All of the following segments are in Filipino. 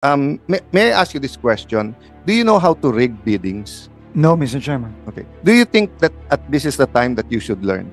May I ask you this question? Do you know how to rig biddings? No, Mr. Chairman. Okay. Do you think that this is the time that you should learn?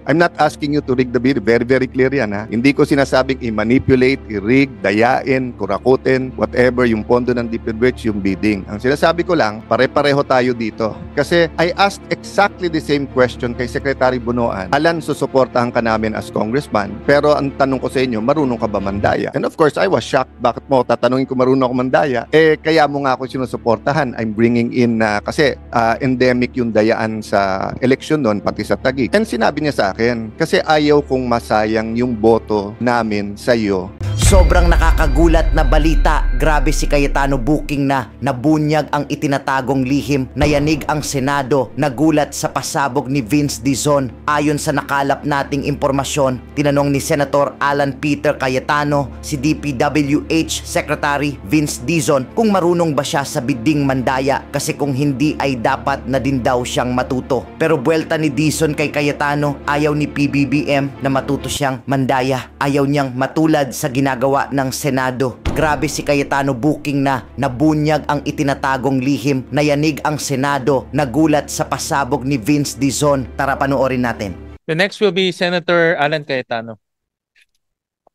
I'm not asking you to rig the bid. Very, very clear yan, ha? Hindi ko sinasabing i-manipulate, i-rig, dayain, kurakutin, whatever, yung pondo ng DPWH, yung bidding. Ang sinasabi ko lang, pare-pareho tayo dito. Kasi I asked exactly the same question kay Secretary Bunoan. Alan, susuportahan ka namin as congressman, pero ang tanong ko sa inyo, marunong ka ba mandaya? And of course, I was shocked. Bakit mo tatanungin ko marunong ako mandaya? Kaya mo nga ako sinusuportahan. I'm bringing in, kasi endemic yung dayaan sa election noon, pati sa Taguig. And sinabi niya sa akin, kasi ayaw kong masayang yung boto namin sa iyo. Sobrang nakakagulat na balita. Grabe si Cayetano Booking na nabunyag ang itinatagong lihim. Nayanig ang Senado. Nagulat sa pasabog ni Vince Dizon. Ayon sa nakalap nating impormasyon, tinanong ni Senator Alan Peter Cayetano si DPWH Secretary Vince Dizon kung marunong ba siya sa bidding mandaya, kasi kung hindi ay dapat na din daw siyang matuto. Pero buwelta ni Dizon kay Cayetano, ayaw ni PBBM na matuto siyang mandaya. Ayaw niyang matulad sa ginagawa ng Senado. Grabe si Cayetano Booking na nabunyag ang itinatagong lihim. Nayanig ang Senado. Nagulat sa pasabog ni Vince Dizon. Tara, panoorin natin. The next will be Senator Alan Cayetano.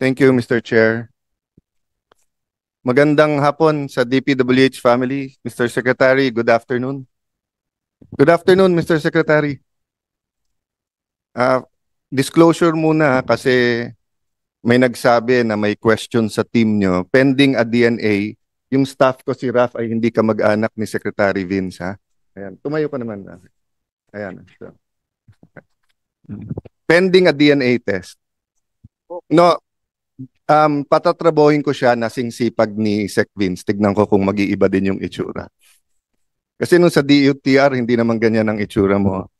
Thank you, Mr. Chair. Magandang hapon sa DPWH family. Mr. Secretary, good afternoon. Good afternoon, Mr. Secretary. Disclosure muna kasi may nagsabi na may question sa team nyo. Pending a DNA, yung staff ko si Raf ay hindi ka mag-anak ni Secretary Vince, ha? Ayan, tumayo ka naman. Ayan. So. Pending a DNA test. No, patatrabohin ko siya na singsipag ni Sec Vince. Tignan ko kung mag-iiba din yung itsura. Kasi nung sa DUTR, hindi naman ganyan ang itsura mo,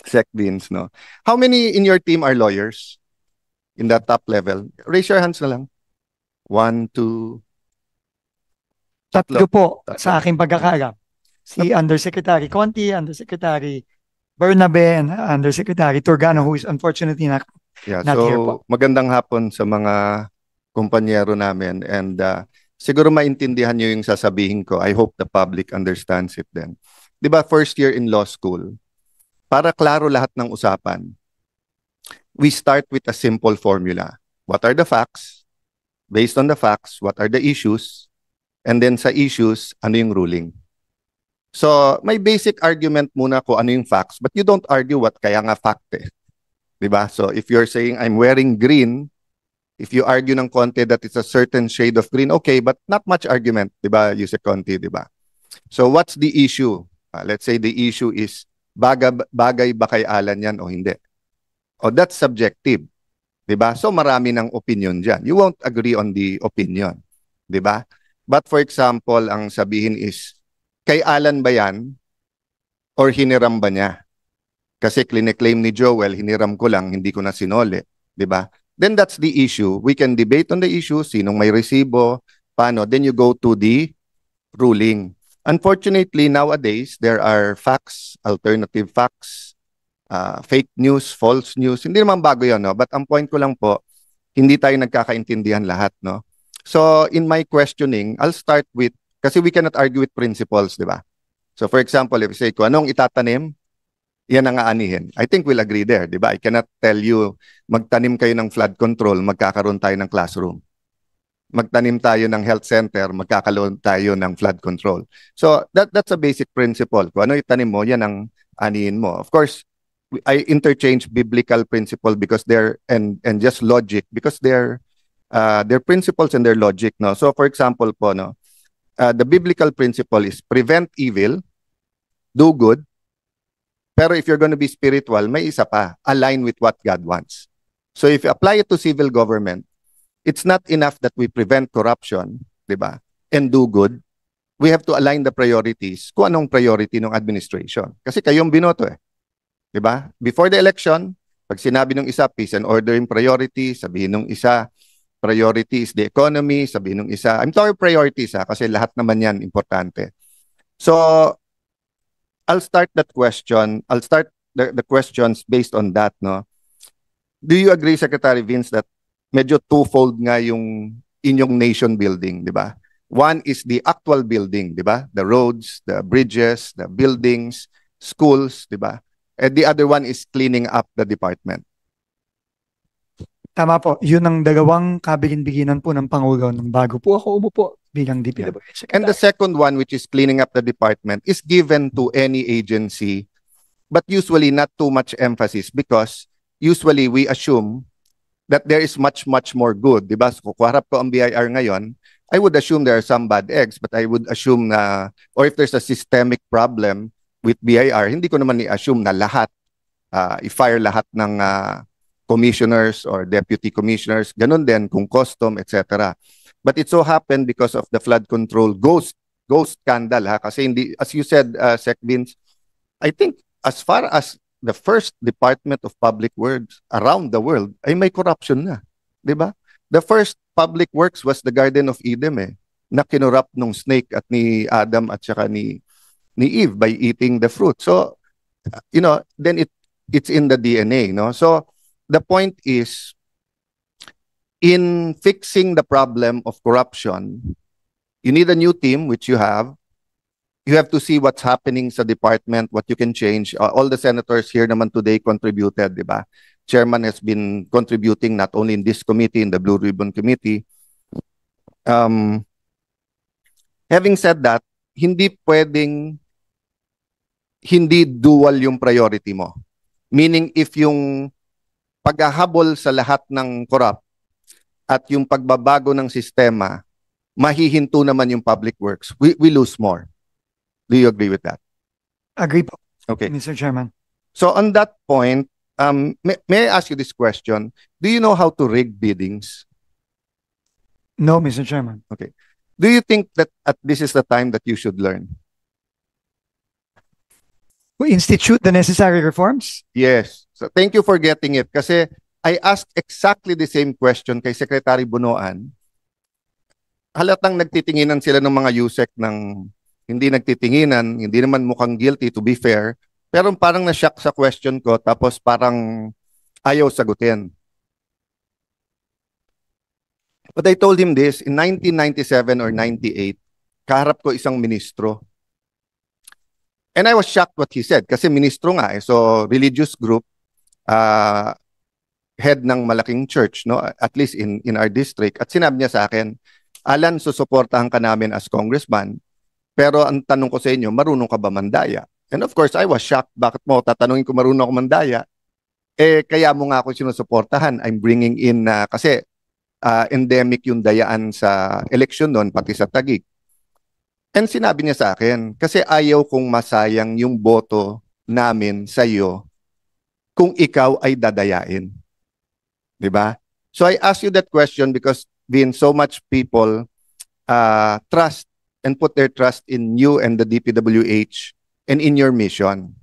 Sec Vince, no? How many in your team are lawyers? In that top level? Raise your hands na lang. 1, 2... Tatlo po sa aking pagkakalam. Si Undersecretary Conti, Undersecretary Bernabe, and Undersecretary Turgano, who is unfortunately not here po. Magandang hapon sa mga kumpanyero namin, and siguro maintindihan nyo yung sasabihin ko. I hope the public understands it then. Di ba, first year in law school, para klaro lahat ng usapan, we start with a simple formula. What are the facts? Based on the facts, what are the issues? And then sa issues, ano yung ruling? So, may basic argument muna kung ano yung facts, but you don't argue what kaya nga fact eh. Diba? So, if you're saying, I'm wearing green, if you argue ng konti that it's a certain shade of green, okay, but not much argument, diba, Yusek Conti, diba? So, what's the issue? Let's say the issue is, bagay ba kay Alan yan o hindi? Oh, that's subjective. Diba? So marami ng opinion dyan. You won't agree on the opinion. Diba? But for example, ang sabihin is, kay Alan ba yan? Or hiniram ba niya? Kasi kliniklaim ni Joel, hiniram ko lang, hindi ko na sinole. Diba? Then that's the issue. We can debate on the issue, sinong may resibo, paano. Then you go to the ruling. Unfortunately, nowadays, there are facts, alternative facts, fake news, false news. Hindi naman bago yun, no? But ang point ko lang po, hindi tayo nagkakaintindihan lahat, no? So, in my questioning, I'll start with, kasi we cannot argue with principles, di ba? So, for example, if you say ko, anong itatanim? Yan ang aanihin. I think we'll agree there, di ba? I cannot tell you, magtanim kayo ng flood control, magkakaroon tayo ng classroom. Magtanim tayo ng health center, magkakaroon tayo ng flood control. So, that's a basic principle. Kung ano itanim mo, yan ang anihin mo. Of course, I interchange biblical principle because they're and just logic because they're principles and their logic, no. So for example po, no, the biblical principle is prevent evil, do good. Pero if you're going to be spiritual, may isa pa, align with what God wants. So if you apply it to civil government, it's not enough that we prevent corruption, di ba? And do good. We have to align the priorities kung anong priority ng administration. Kasi kayong binoto eh. Diba? Before the election, pag sinabi ng isa, peace and order yung priority, sabihin ng isa, priority is the economy, sabihin ng isa, I'm talking priorities kasi lahat naman yan importante. So, I'll start that question, I'll start the questions based on that, no? Do you agree, Secretary Vince, that medyo twofold nga yung inyong nation building, di ba? One is the actual building, di ba? The roads, the bridges, the buildings, schools, di ba? And the other one is cleaning up the department. Tama po. Yun ang dalawang kabigin-biginan po ng Pangulo nung bago po ako umupo bilang DPWH And the Secretary. second one, which is cleaning up the department, is given to any agency, but usually not too much emphasis because usually we assume that there is much, much more good. Diba? So, kung harap ko ang BIR ngayon, I would assume there are some bad eggs, but I would assume na, or if there's a systemic problem with BIR, hindi ko naman i-assume na lahat, i-fire lahat ng commissioners or deputy commissioners, ganun din kung custom, etc. But it so happened because of the flood control ghost scandal, ha? Kasi hindi, as you said, Sec Vince, I think as far as the first Department of Public Works around the world ay may corruption na, 'di ba? The first public works was the Garden of Eden na kinurap nung snake at ni Adam at saka ni Eve by eating the fruit. So, then it's in the DNA, no? So, the point is in fixing the problem of corruption, you need a new team, which you have. You have to see what's happening sa department, what you can change. All the senators here naman today contributed, di ba? Chairman has been contributing not only in this committee, in the Blue Ribbon Committee. Having said that, hindi pwedeng hindi dual yung priority mo. Meaning if yung paghahabol sa lahat ng corrupt at yung pagbabago ng sistema, mahihinto naman yung public works. We lose more. Do you agree with that? Agree po, Okay. Mr. Chairman. So on that point, may I ask you this question? Do you know how to rig biddings? No, Mr. Chairman. Okay. Do you think that this is the time that you should learn? We institute the necessary reforms? Yes. So thank you for getting it. Kasi I asked exactly the same question kay Secretary Bunoan. Halatang nagtitinginan sila ng mga USEC ng hindi nagtitinginan, hindi naman mukhang guilty to be fair, pero parang na-shock sa question ko tapos parang ayaw sagutin. But I told him this, in 1997 or 98, kaharap ko isang ministro. And I was shocked what he said kasi ministro nga so religious group, head ng malaking church, no? At least in our district. At sinabi niya sa akin, Alan, susuportahan ka namin as congressman, pero ang tanong ko sa inyo, marunong ka ba mandaya? And of course, I was shocked. Bakit mo tatanungin ko marunong ako mandaya? Kaya mo nga ako sinusuportahan. I'm bringing in, kasi endemic yung dayaan sa election noon, pati sa Taguig. And sinabi niya sa akin, kasi ayaw kong masayang yung boto namin sa iyo kung ikaw ay dadayain. Diba? So I ask you that question because so much people trust and put their trust in you and the DPWH and in your mission.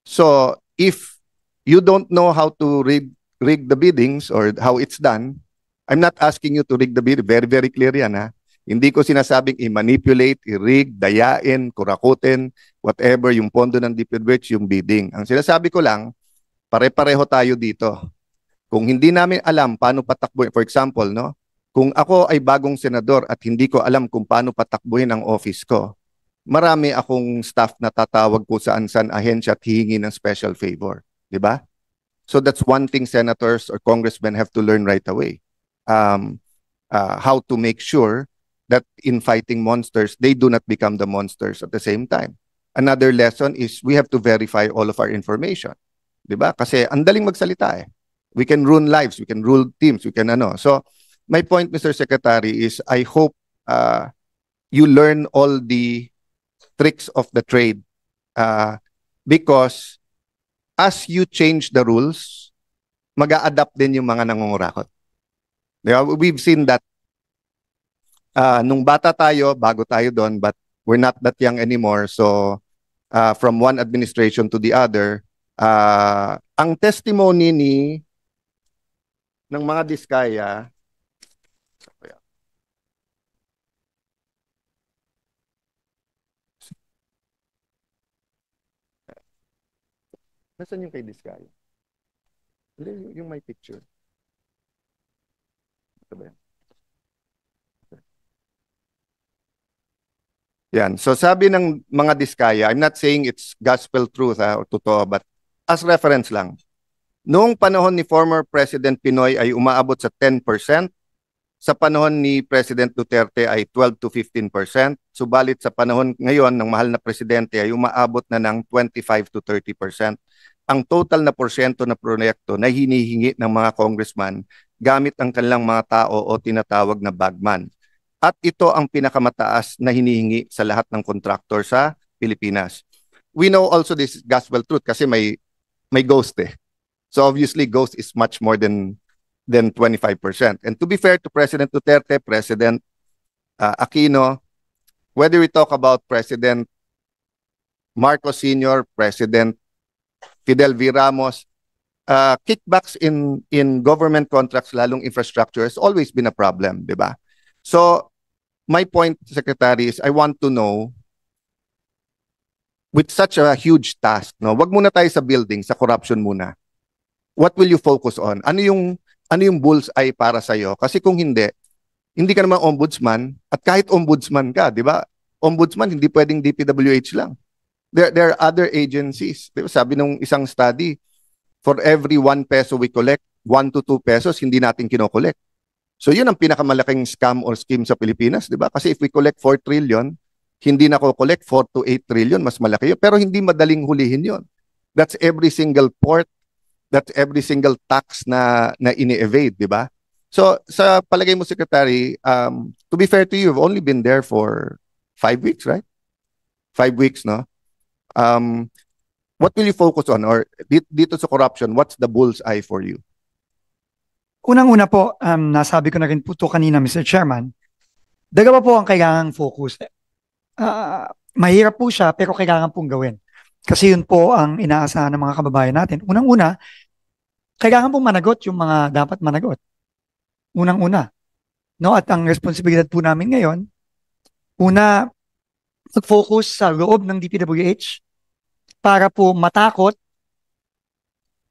So if you don't know how to rig the biddings or how it's done, I'm not asking you to rig the bid. Very, very clear yan, ha? Hindi ko sinasabing i-manipulate, i-rig, dayain, kurakutin, whatever, yung pondo ng DPWH, yung bidding. Ang sinasabi ko lang, pare-pareho tayo dito. Kung hindi namin alam paano patakbuhin, for example, no? Kung ako ay bagong senador at hindi ko alam kung paano patakbuhin ang office ko, marami akong staff na tatawag ko saan-saan ahensya at hihingi ng special favor. Di ba? So that's one thing senators or congressmen have to learn right away. How to make sure that in fighting monsters, they do not become the monsters at the same time. Another lesson is we have to verify all of our information. Diba? Kasi ang daling magsalita eh. We can ruin lives, we can rule teams, we can ano. So my point, Mr. Secretary, is I hope you learn all the tricks of the trade because as you change the rules, mag-a-adapt din yung mga nangungurakot. Diba? We've seen that nung bata tayo, bago tayo doon, but we're not that young anymore. So, from one administration to the other, ang testimony ng mga Diskaya, nasaan yung kay Diskaya? Yung may picture. Ito ba yan? Yan. So sabi ng mga diskaya, I'm not saying it's gospel truth o totoo, but as reference lang. Noong panahon ni former President Pinoy ay umaabot sa 10%, sa panahon ni President Duterte ay 12 to 15%, subalit sa panahon ngayon ng mahal na presidente ay umaabot na ng 25 to 30%. Ang total na porsyento na proyekto na hinihingi ng mga congressman gamit ang kanilang mga tao o tinatawag na bagman. At ito ang pinakamataas na hinihingi sa lahat ng contractor sa Pilipinas. We know also this gospel truth kasi may ghost eh. So obviously ghost is much more than 25%. And to be fair to President Duterte, President Aquino, whether we talk about President Marcos Sr., President Fidel V. Ramos, kickbacks in government contracts, lalong infrastructure, has always been a problem, di ba? So, my point, Secretary, is I want to know, with such a huge task, no, wag muna tayo sa building, sa corruption muna. What will you focus on? Ano yung bullseye para sa'yo? Kasi kung hindi ka naman ombudsman, at kahit ombudsman ka, di ba? Ombudsman, hindi pwedeng DPWH lang. There are other agencies. Diba? Sabi nung isang study, for every 1 peso we collect, 1 to 2 pesos hindi natin kinokollect. So yun ang pinakamalaking scam or scheme sa Pilipinas, di ba? Kasi if we collect 4 trillion, hindi nako-collect 4 to 8 trillion, mas malaki yun. Pero hindi madaling hulihin yun. That's every single port, that's every single tax na ini-evade, di ba? So sa palagay mo, Secretary, to be fair to you, you've only been there for 5 weeks, right? 5 weeks, no? What will you focus on? Or dito sa corruption, what's the bullseye for you? Unang-una po, nasabi ko na rin po ito kanina, Mr. Chairman, dalawa po ang kailangang focus. Mahirap po siya, pero kailangan pong gawin. Kasi yun po ang inaasahan ng mga kababayan natin. Unang-una, kailangan pong managot yung mga dapat managot. Unang-una. No? At ang responsibilidad po namin ngayon, una, mag-focus sa loob ng DPWH para po matakot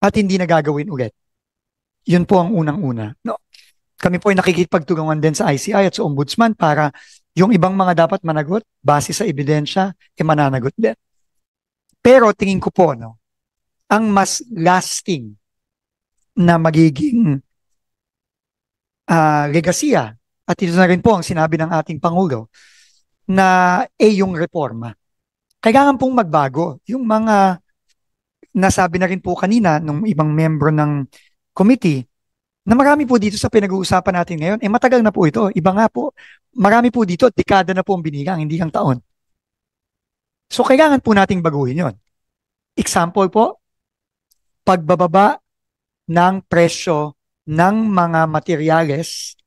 at hindi na gagawin ulit. Yun po ang unang-una. No? Kami po ay nakikipagtulungan din sa ICI at sa Ombudsman para yung ibang mga dapat managot, base sa ebidensya, mananagot din. Pero tingin ko po, no, ang mas lasting na magiging legasya, at ito na rin po ang sinabi ng ating Pangulo, na yung reforma. Kailangan pong magbago. Yung mga nasabi na rin po kanina ng ibang membro ng committee, na marami po dito sa pinag-uusapan natin ngayon, matagal na po ito. Iba nga po, marami po dito, dekada na po ang binilang, hindi lang taon. So kailangan po nating baguhin yon. Example po, pagbababa ng presyo ng mga materyales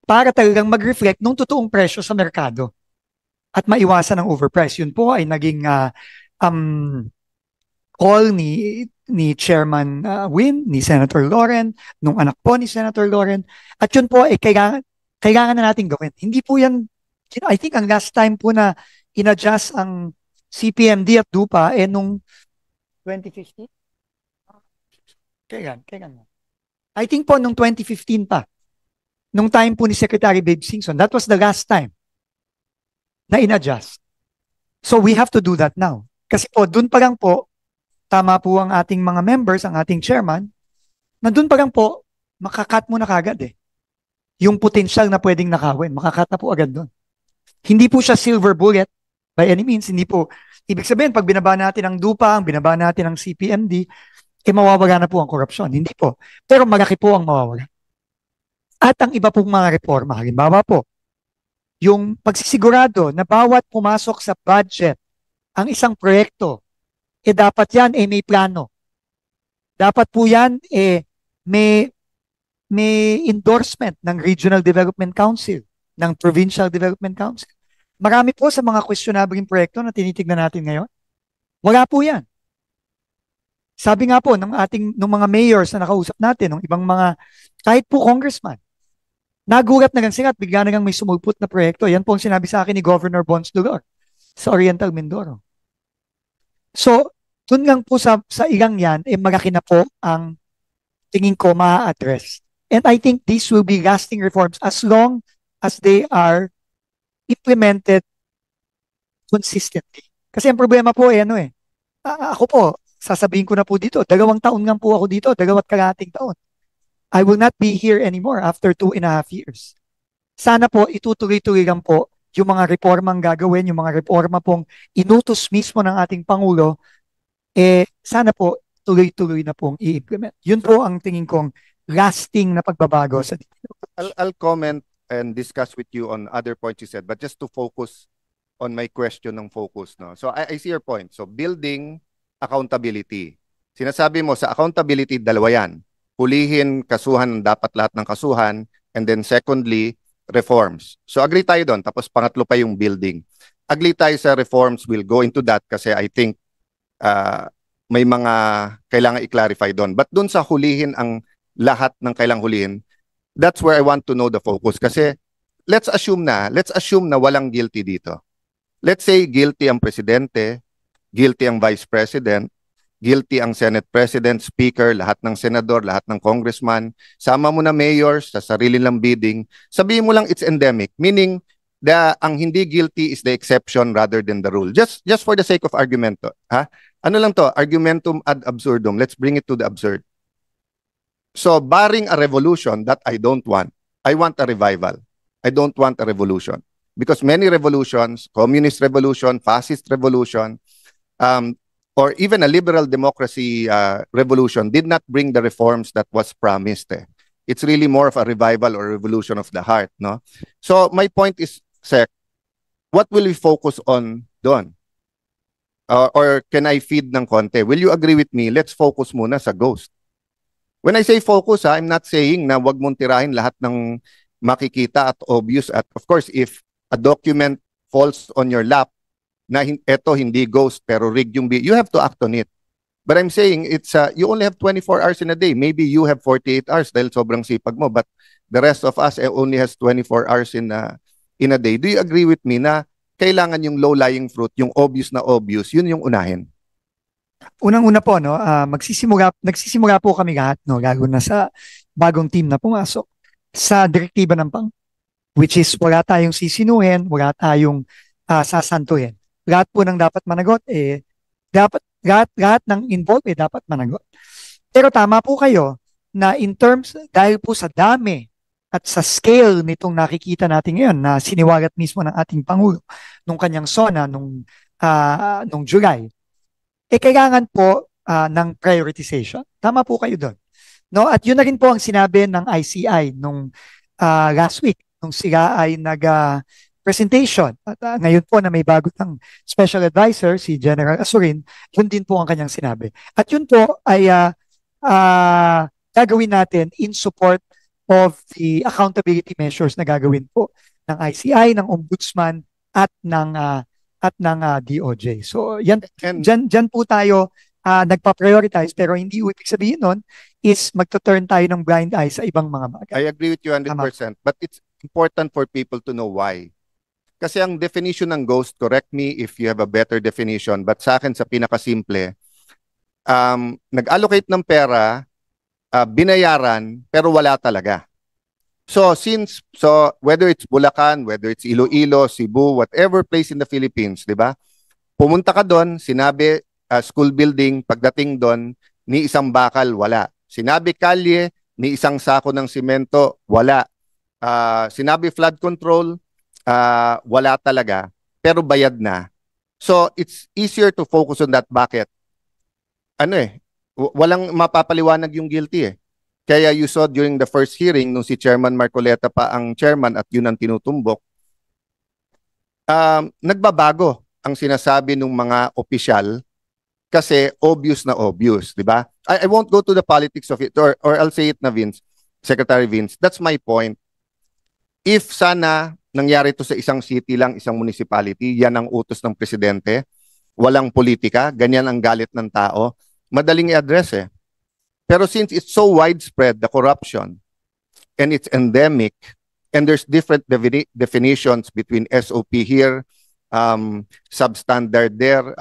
para talagang mag-reflect ng totoong presyo sa merkado at maiwasan ang overprice. Yun po ay naging call ni Chairman Win, ni Senator Loren, nung anak po ni Senator Loren. At yun po ay kailangan na natin gawin. Hindi po yan, I think ang last time po na in-adjust ang CPMD at DUPA nung 2015? Kailan? I think po nung 2015 pa. Nung time po ni Secretary Babe Singson. That was the last time na in-adjust. So we have to do that now. Kasi po, dun pa lang po, tama po ang ating mga members, ang ating chairman, na dun pa lang po, makakat mo na kagad eh. Yung potential na pwedeng nakawin, makakat na po agad dun. Hindi po siya silver bullet by any means. Hindi po, ibig sabihin, pag binaba natin ang DUPA, binaba natin ang CPMD, mawawala na po ang korupsyon. Hindi po. Pero malaki po ang mawawala. At ang iba pong mga reforma, halimbawa po, yung pagsisigurado na bawat pumasok sa budget ang isang proyekto, dapat yan may plano. Dapat po yan may endorsement ng Regional Development Council, ng Provincial Development Council. Marami po sa mga questionable proyekto na tinitignan natin ngayon. Wala po yan. Sabi nga po ng mga mayors na nakausap natin, ng ibang mga, kahit po congressman, nagulat na lang sila at bigla na lang may sumulpot na proyekto. Yan po ang sinabi sa akin ni Governor Bons Dulor sa Oriental Mindoro. So, dun lang po sa ilang yan, malaki na po ang tingin ko ma-address. And I think these will be lasting reforms as long as they are implemented consistently. Kasi ang problema po ako po, sasabihin ko na po dito, 2 taon nga po ako dito, 2.5 taon. I will not be here anymore after 2.5 years. Sana po itutuloy-tuloy lang po yung mga reformang gagawin, yung mga reforma pong inutos mismo ng ating Pangulo, sana po tuloy-tuloy na pong i-implement. Yun po ang tingin kong lasting na pagbabago sa dito. I'll comment and discuss with you on other points you said, but just to focus on my question ng focus. No? So I see your point. So building accountability. Sinasabi mo sa accountability, dalawa yan. Hulihin, kasuhan, dapat lahat ng kasuhan. And then secondly, reforms. So agree tayo doon. Tapos pangatlo pa yung building. Agree tayo sa reforms. We'll go into that kasi I think may mga kailangan i-clarify doon. But doon sa hulihin ang lahat ng kailangang hulihin, that's where I want to know the focus. Kasi let's assume na walang guilty dito. Let's say guilty ang presidente, guilty ang vice president, guilty ang Senate President, Speaker, lahat ng senador, lahat ng congressman, sama mo na mayors sa sarili lang bidding, sabihin mo lang it's endemic, meaning ang hindi guilty is the exception rather than the rule. Just for the sake of argumento. Ha? Ano lang to? Argumentum ad absurdum. Let's bring it to the absurd. So, barring a revolution that I don't want, I want a revival. I don't want a revolution. Because many revolutions, communist revolution, fascist revolution, or even a liberal democracy revolution did not bring the reforms that was promised. It's really more of a revival or revolution of the heart. No? So my point is, Sec, what will we focus on doon? Or can I feed ng konti? Will you agree with me? Let's focus muna sa ghost. When I say focus, I'm not saying na wag mong tirahin lahat ng makikita at obvious. At of course, if a document falls on your lap, na eto hindi ghost pero rigged yung you have to act on it. But I'm saying it's you only have 24 hours in a day. Maybe you have 48 hours dahil sobrang sipag mo, but the rest of us only has 24 hours in a day. Do you agree with me na kailangan yung low-lying fruit, yung obvious na obvious, yun yung unahin? Unang-una po, no, nagsisimula po kami lahat, no, lalo na sa bagong team na pumasok sa direktiba ng Pang, which is wala tayong sisinuhin, wala tayong sasantuhin. Lahat po ng dapat managot, lahat ng involved, dapat managot. Pero tama po kayo na in terms, dahil po sa dami at sa scale nitong nakikita natin ngayon na siniwagat mismo ng ating Pangulo nung kanyang SONA nung July, kailangan po ng prioritization. Tama po kayo doon. No? At yun na rin po ang sinabi ng ICI nung last week, nung sila ay presentation. At ngayon po na may bago ng special advisor, si General Asurin, yun din po ang kanyang sinabi. At yun po ay gagawin natin in support of the accountability measures na gagawin po ng ICI, ng Ombudsman, at ng DOJ. So yan, dyan po tayo nagpa-prioritize, pero hindi ibig sabihin nun is magto-turn tayo ng blind eye sa ibang mga bagay. I agree with you 100%, but it's important for people to know why. Kasi ang definition ng ghost, correct me if you have a better definition, but sa akin sa pinakasimple, nag-allocate ng pera, binayaran, pero wala talaga. So whether it's Bulacan, whether it's Iloilo, Cebu, whatever place in the Philippines, di ba? Pumunta ka doon, sinabi school building, pagdating doon, ni isang bakal, wala. Sinabi kalye, ni isang sako ng simento, wala. Sinabi flood control, wala talaga, pero bayad na. So, it's easier to focus on that. Bakit? Walang mapapaliwanag yung guilty . Kaya you saw during the first hearing, nung si Chairman Marcoleta pa ang chairman at yun ang tinutumbok, nagbabago ang sinasabi ng mga opisyal kasi obvious na obvious, di ba? I won't go to the politics of it, or I'll say it na Vince, Secretary Vince, that's my point. If sana nangyari to sa isang city lang, isang municipality, yan ang utos ng presidente, walang politika, ganyan ang galit ng tao, madaling i-address . Pero since it's so widespread, the corruption, and it's endemic, and there's different definitions between SOP here, substandard there,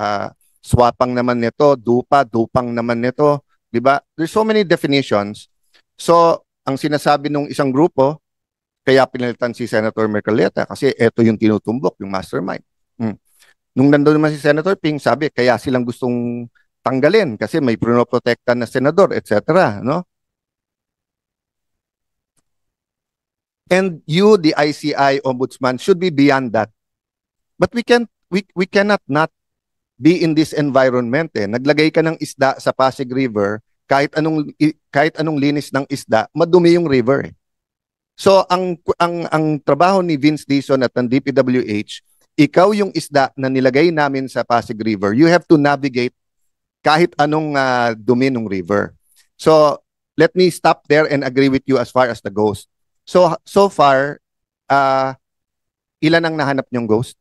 swapang naman nito, dupang naman nito, di ba? There's so many definitions. So, ang sinasabi ng isang grupo, kaya pinalitan si Senator Marcoleta kasi ito yung tinutumbok, yung mastermind. Nung nandun naman si Senator Ping, sabi, kaya silang gustong tanggalin kasi may pinoprotektan na senador, etc. No? And you, the ICI Ombudsman, should be beyond that. But we cannot not be in this environment. Naglagay ka ng isda sa Pasig River, kahit anong linis ng isda, madumi yung river. So ang trabaho ni Vince Dizon at ng DPWH, ikaw yung isda na nilagay namin sa Pasig River. You have to navigate kahit anong dumi ng river. So let me stop there and agree with you as far as the ghost. So far, ilan ang nahanap niyong ghost?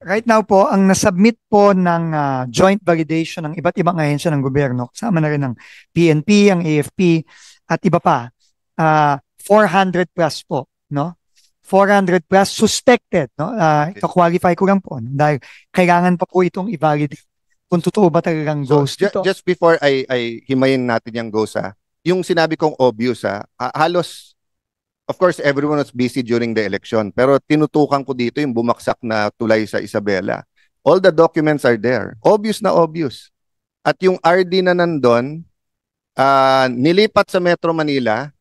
Right now po, ang nasubmit po ng joint validation ng iba't ibang ahensya ng gobyerno, kasama na rin ng PNP, ang AFP, at iba pa, 400 plus po, no? 400 plus suspected, no? Ito qualify ko lang po, no? Dahil kailangan pa po itong i-validate kung totoo ba talagang ghost ito. Just before I himayin natin yung ghost, yung sinabi kong obvious, halos, of course, everyone was busy during the election. Pero tinutukan ko dito yung bumaksak na tulay sa Isabela. All the documents are there. Obvious na obvious. At yung RD na nandun, nilipat sa Metro Manila.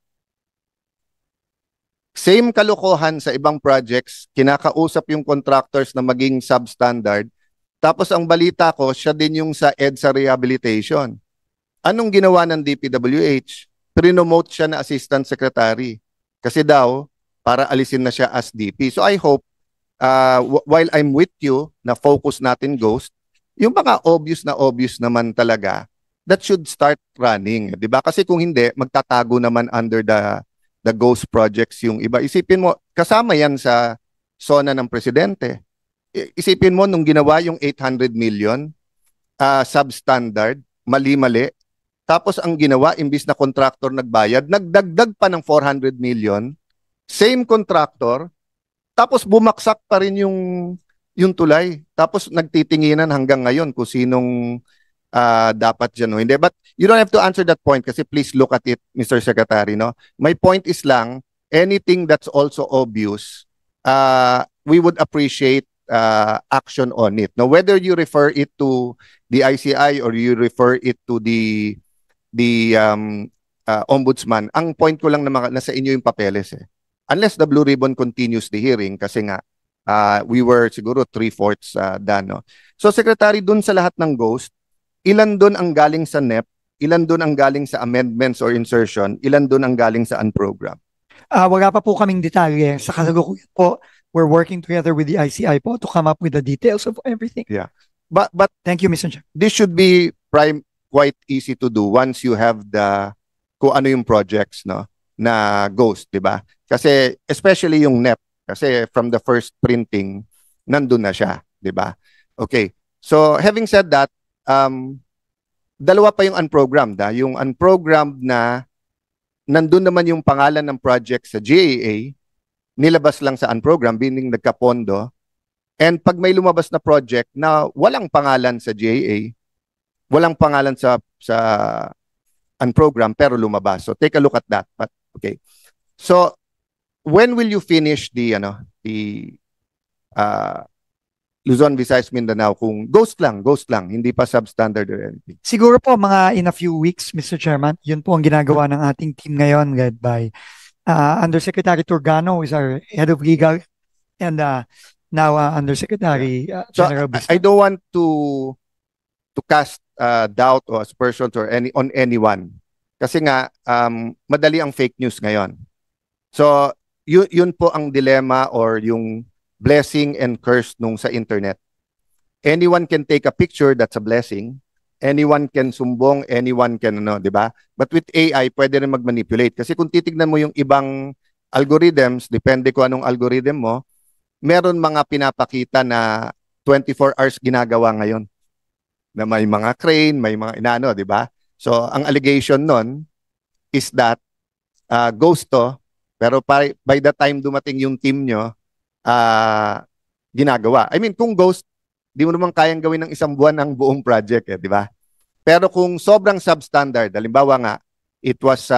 Same kalokohan sa ibang projects. Kinakausap yung contractors na maging substandard. Tapos ang balita ko, siya din yung sa EDSA rehabilitation. Anong ginawa ng DPWH? Prinomote siya na assistant secretary. Kasi daw, para alisin na siya as DP. So I hope, while I'm with you, na focus natin ghost, yung mga obvious naman talaga, that should start running. Diba? Kasi kung hindi, magtatago naman under the ghost projects yung iba. Isipin mo, kasama yan sa SONA ng presidente. Isipin mo, nung ginawa yung 800 million, substandard, mali-mali, tapos ang ginawa, imbis na contractor nagbayad, nagdagdag pa ng 400 million, same contractor, tapos bumaksak pa rin yung tulay. Tapos nagtitinginan hanggang ngayon kung sinong dapat dyan. No? Hindi, but you don't have to answer that point kasi please look at it, Mr. Secretary. No? My point is lang, anything that's also obvious, we would appreciate action on it. Now, whether you refer it to the ICI or you refer it to the ombudsman, ang point ko lang na nasa inyo yung papeles Unless the Blue Ribbon continues the hearing, kasi nga, we were siguro 3/4 done. No? So, Secretary, dun sa lahat ng ghost, ilan dun ang galing sa NEP, ilan dun ang galing sa amendments or insertion, ilan dun ang galing sa unprogram? Wala pa po kaming detalye. Sa kasalukuyan po, we're working together with the ICI po to come up with the details of everything. Yeah. But Thank you, Mr. Chair. this should be quite easy to do once you have kung ano yung projects no na ghost, di ba? Kasi especially yung NEP kasi from the first printing nandun na siya, di ba? Okay. So having said that, dalawa pa yung unprogrammed. Yung unprogrammed na nandun naman yung pangalan ng project sa GAA, nilabas lang sa unprogrammed, meaning nagkapondo. And pag may lumabas na project na walang pangalan sa GAA, walang pangalan sa unprogrammed pero lumabas. So take a look at that. But okay. So when will you finish the Luzon, Visayas, Mindanao kung ghost lang, hindi pa substandard or anything? Siguro po mga in a few weeks, Mr. Chairman. Yun po ang ginagawa ng ating team ngayon led by Undersecretary Turgano, who is our head of legal, and now Undersecretary General Bustos. I don't want to cast doubt or aspersions or on anyone. Kasi nga madali ang fake news ngayon. So yun po ang dilemma or yung blessing and curse nung sa internet. Anyone can take a picture, that's a blessing. Anyone can sumbong, anyone can di ba? But with AI, pwede rin mag-manipulate. Kasi kung titignan mo yung ibang algorithms, depende kung anong algorithm mo, meron mga pinapakita na 24 hours ginagawa ngayon. Na may mga crane, may mga inano, di ba? So, ang allegation nun is that ghost to, pero by the time dumating yung team nyo, ginagawa. I mean, kung ghost, di mo naman kayang gawin ng isang buwan ang buong project, di ba? Pero kung sobrang substandard, halimbawa nga, it was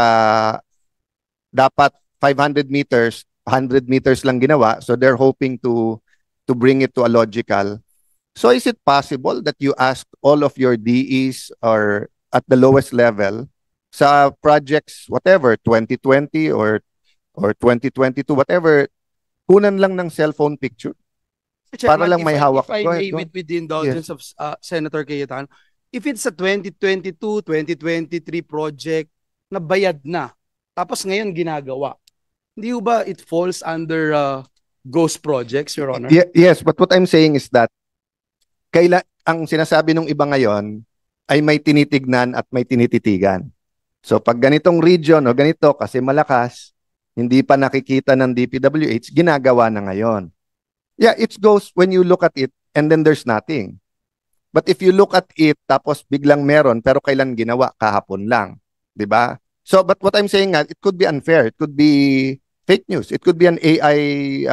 dapat 500 meters, 100 meters lang ginawa, so they're hoping to bring it to a logical. So is it possible that you ask all of your DEs or at the lowest level sa projects, whatever, 2020 or 2022, whatever, kunan lang ng cellphone picture? Para Chairman, lang may hawak. If I Go ahead, may, go. with the indulgence of Senator Cayetano, if it's a 2022, 2023 project na bayad na, tapos ngayon ginagawa, hindi ba it falls under ghost projects, Your Honor? Yes, but what I'm saying is that ang sinasabi ng iba ngayon ay may tinitignan at may tinititigan. So pag ganitong region o ganito kasi malakas, hindi pa nakikita ng DPWH, ginagawa na ngayon. Yeah, it goes when you look at it and then there's nothing. But if you look at it tapos biglang meron pero kailan ginawa? Kahapon lang, 'di ba? So but what I'm saying nga, it could be unfair, it could be fake news, it could be an AI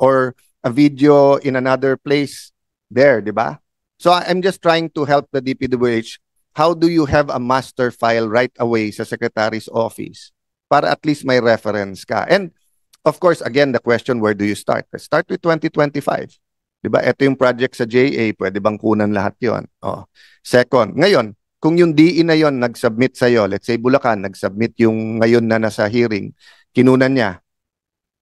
or a video in another place there, 'di ba? So I'm just trying to help the DPWH. How do you have a master file right away sa Secretary's office para at least may reference ka? And of course, again, the question, where do you start? Start with 2025. Diba? Ito yung project sa JA, pwede bang kunan lahat yon? Oh. Second, ngayon, kung yung DE na yon nag-submit sa'yo, let's say Bulacan, nag-submit yung ngayon na nasa hearing, kinunan niya.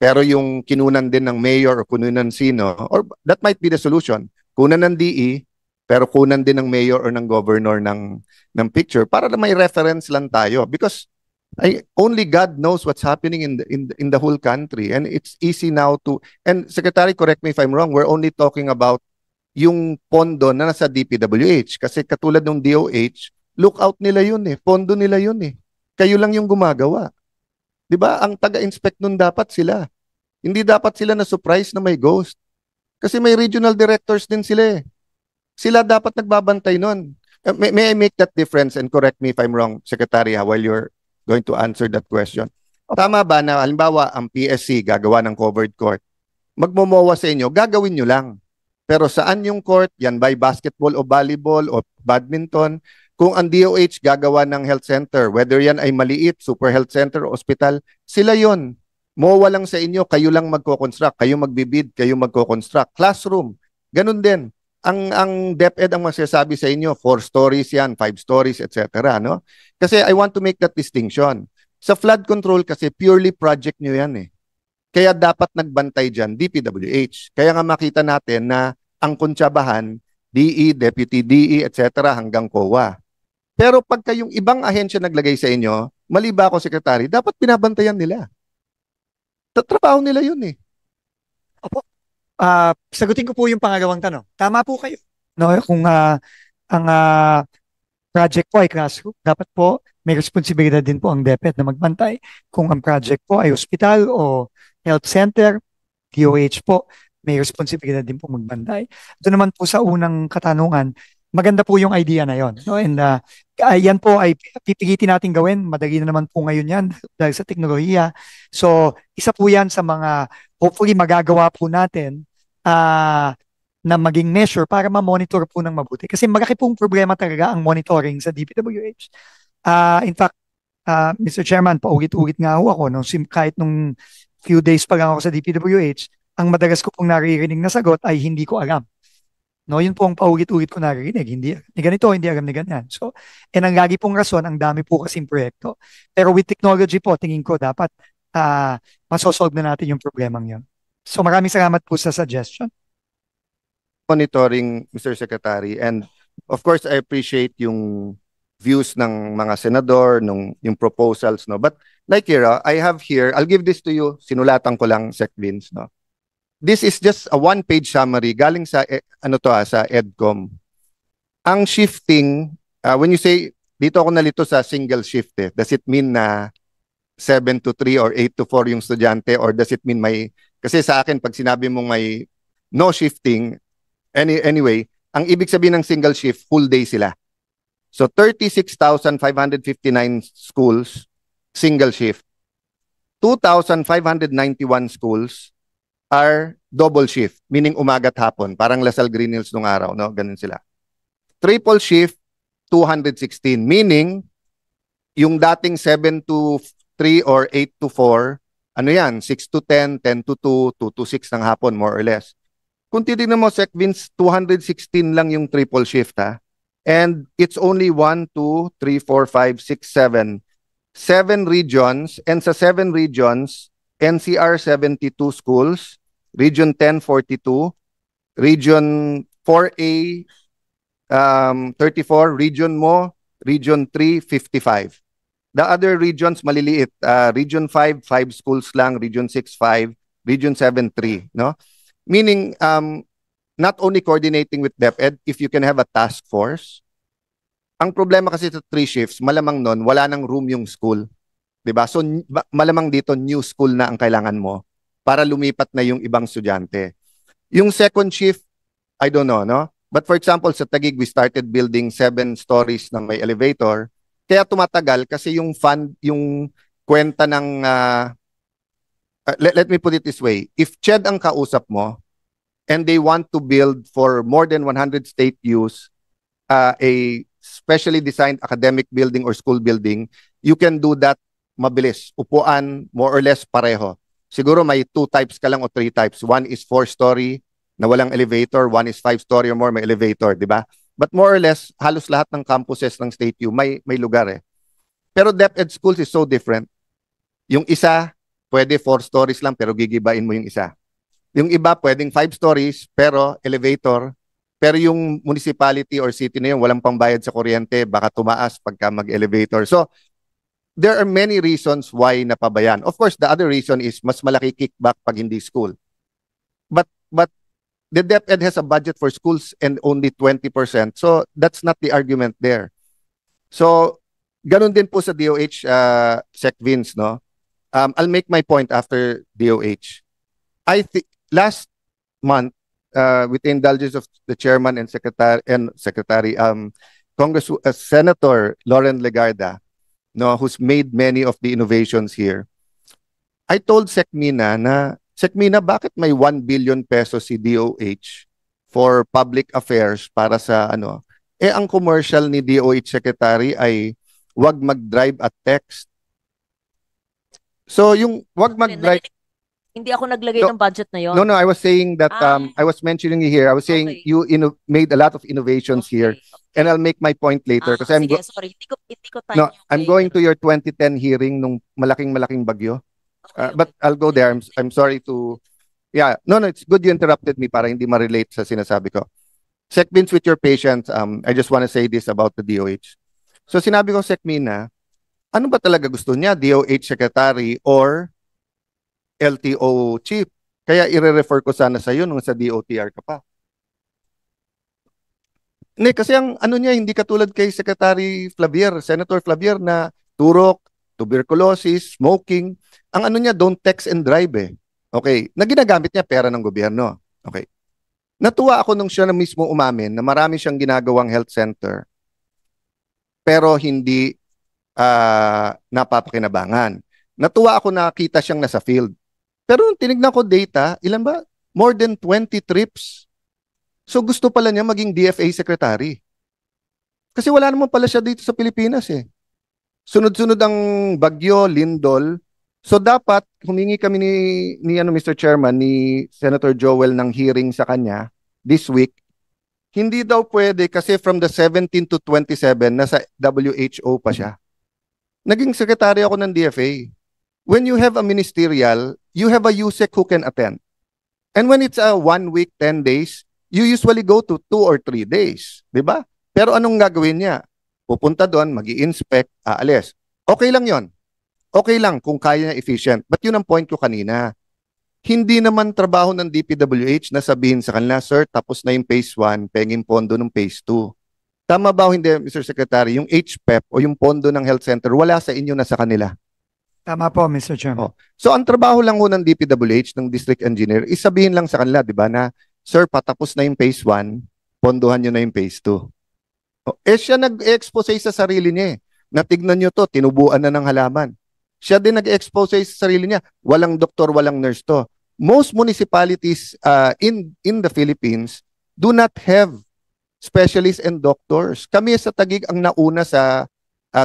Pero yung kinunan din ng mayor o kununan sino, or that might be the solution. Kunan ng DE, pero kunan din ng mayor or ng governor ng picture para na may reference lang tayo. Because only God knows what's happening in the whole country, and it's easy now to. And Secretary, correct me if I'm wrong. We're only talking about yung pondo na nasa DPWH kasi katulad ng DOH, lookout nila yun pondo nila yun Kayo lang yung gumagawa. 'Di ba? Ang taga-inspect nun dapat sila. Hindi dapat sila na surprise na may ghost. Kasi may regional directors din sila Sila dapat nagbabantay nun. May I make that difference and correct me if I'm wrong, Secretary, while you're going to answer that question. Tama ba na halimbawa ang PSC gagawa ng covered court, magmomowa sa inyo, gagawin nyo lang. Pero saan yung court? Yan by basketball o volleyball o badminton. Kung ang DOH gagawa ng health center, whether yan ay maliit, super health center o hospital, sila yon. Mowa lang sa inyo, kayo lang magko-construct, kayo magbibid, kayo magko-construct. Classroom, ganun din. Ang DepEd ang masasabi sa inyo, 4 stories yan, 5 stories, etc. No? Kasi I want to make that distinction. Sa flood control kasi purely project nyo yan Kaya dapat nagbantay dyan, DPWH. Kaya nga makita natin na ang kuntsabahan, DE, Deputy DE, etc. hanggang COA. Pero pagka yung ibang ahensya naglagay sa inyo, mali ba ako, Secretary, dapat binabantayan nila. Tatrabaho nila yun Opo. Sagutin ko po yung pangalawang tanong. Tama po kayo. No, kung ang project po ay classroom, dapat po may responsibilidad din po ang DepEd na magbantay. Kung ang project po ay hospital o health center, DOH po, may responsibilidad din po magbantay. Ito naman po sa unang katanungan, maganda po yung idea na yon. No? And yan po ay pipilitin natin gawin. Madali na naman po ngayon yan dahil sa teknolohiya. So, isa po yan sa mga hopefully magagawa po natin na maging measure para ma-monitor po ng mabuti. Kasi malaki pong problema talaga ang monitoring sa DPWH. In fact, Mr. Chairman, paulit-ulit nga ako, no? Kahit nung few days pa lang ako sa DPWH, ang madalas ko pong naririnig na sagot ay hindi ko alam. No, yun po ang paulit-ulit ko naririnig. Hindi ni ganito, hindi alam ni ganyan. So, ang lagi pong rason, ang dami po kasing proyekto. Pero with technology po, tingin ko dapat masosolve na natin yung problemang yun. So, maraming salamat po sa suggestion. Monitoring, Mr. Secretary, and of course, I appreciate yung views ng mga senador, yung proposals, no? But like here, I have here, I'll give this to you, sinulatan ko lang, Sec Vince, no? This is just a one-page summary galing sa sa EDCOM. Ang shifting, when you say dito ako nalito sa single shift does it mean na 7 to 3 or 8 to 4 yung estudyante, or does it mean kasi sa akin pag sinabi mong may no shifting anyway, ang ibig sabihin ng single shift, full day sila. So 36,559 schools single shift. 2,591 schools are double shift, meaning umaga at hapon, parang Lasal Green Hills nung araw, no? Ganun sila. Triple shift, 216, meaning yung dating 7 to 3 or 8 to 4, ano yan, 6 to 10, 10 to 2, 2 to 6 ng hapon, more or less. kung titignan mo, Sec Vince, 216 lang yung triple shift, ha? And it's only 1, 2, 3, 4, 5, 6, 7. 7 regions, and sa 7 regions, NCR 72 schools, Region 10 42, Region 4A 34, Region Mo, Region 3 55. The other regions maliliit, Region 5 5 schools lang, Region 6 5, Region 7 3, no? Meaning not only coordinating with DepEd, if you can have a task force. Ang problema kasi sa 3 shifts, malamang nun, wala nang room yung school. 'Di ba? So malamang dito new school na ang kailangan mo para lumipat na yung ibang estudyante. Yung second shift, I don't know, no? But for example, sa Taguig, we started building 7 stories na may elevator. Kaya tumatagal kasi yung fund, yung kwenta ng let me put it this way. If CHED ang kausap mo and they want to build for more than 100 state use a specially designed academic building or school building, you can do that mabilis. Upuan, more or less pareho. Siguro may 2 types ka lang o 3 types. One is 4-story na walang elevator. One is 5-story or more, may elevator, di ba? But more or less, halos lahat ng campuses ng State U may lugar eh. Pero DepEd schools is so different. Yung isa, pwede 4 stories lang pero gigibain mo yung isa. Yung iba, pwedeng 5 stories pero elevator. Pero yung municipality or city na yun, walang pambayad sa kuryente, baka tumaas pagka mag-elevator. So, there are many reasons why napabayan. Of course, the other reason is mas malaki kickback pag hindi school. But the DepEd has a budget for schools and only 20%. So that's not the argument there. So ganun din po sa DOH, Sec Vince, no? I'll make my point after DOH. I think last month, with the indulgence of the chairman and secretary, Senator Lauren Legarda, no, who's made many of the innovations here. I told SecMina na, SecMina, bakit may 1 billion pesos si DOH for public affairs para sa ano? Eh, ang commercial ni DOH Secretary ay wag mag-drive at text. So, yung wag mag-drive... Hindi ako naglagay ng budget na yon. No, I was saying that, I was mentioning here, I was saying you made a lot of innovations here. And I'll make my point later. Kasi sige, sorry, hindi ko time. No, I'm going to your 2010 hearing nung malaking bagyo. But I'll go there. I'm sorry to... Yeah, no, it's good you interrupted me para hindi ma-relate sa sinasabi ko. Sec Vince, with your patience, I just want to say this about the DOH. So sinabi ko, Sec Mina, ano ba talaga gusto niya? DOH Secretary or LTO Chief? Kaya i-refer ko sana sa iyo nung sa DOTR ka pa. Hindi, kasi ang ano niya, hindi katulad kay Secretary Flavier, Senator Flavier na turok, tuberculosis, smoking. Ang ano niya, don't text and drive eh. Okay, na ginagamit niya pera ng gobyerno. Okay. Natuwa ako nung siya na mismo umamin na marami siyang ginagawang health center pero hindi napapakinabangan. Natuwa ako nakita siyang nasa field. Pero nung tinignan ko data, ilan ba? More than 20 trips. So gusto pala niya maging DFA secretary. Kasi wala naman pala siya dito sa Pilipinas eh. Sunod-sunod ang bagyo, lindol. So dapat humingi kami ni Mr. Chairman, ni Senator Joel ng hearing sa kanya this week. Hindi daw pwede kasi from the 17 to 27 nasa WHO pa siya. Naging secretary ako ng DFA. When you have a ministerial, you have a USEC who can attend. And when it's a 1 week, 10 days, you usually go to 2 or 3 days. Diba? Pero anong gagawin niya? Pupunta doon, mag-i-inspect, aalis. Okay lang yon. Okay lang kung kaya niya efficient. But yun ang point ko kanina. Hindi naman trabaho ng DPWH na sabihin sa kanila, sir, tapos na yung phase 1, pengin pondo ng phase 2. Tama ba o hindi, Mr. Secretary? Yung HPEP o yung pondo ng health center, wala sa inyo na sa kanila. Tama po, Mr. Chairman. So ang trabaho lang ho ng DPWH, ng district engineer, is sabihin lang sa kanila, di ba, na, sir, patapos na yung phase 1, pondohan nyo na yung phase 2. Eh siya nag-expose sa sarili niya eh. Natignan nyo to, tinubuan na ng halaman. Siya din nag-expose sa sarili niya. Walang doktor, walang nurse to. Most municipalities in the Philippines do not have specialists and doctors. Kami sa Taguig ang nauna sa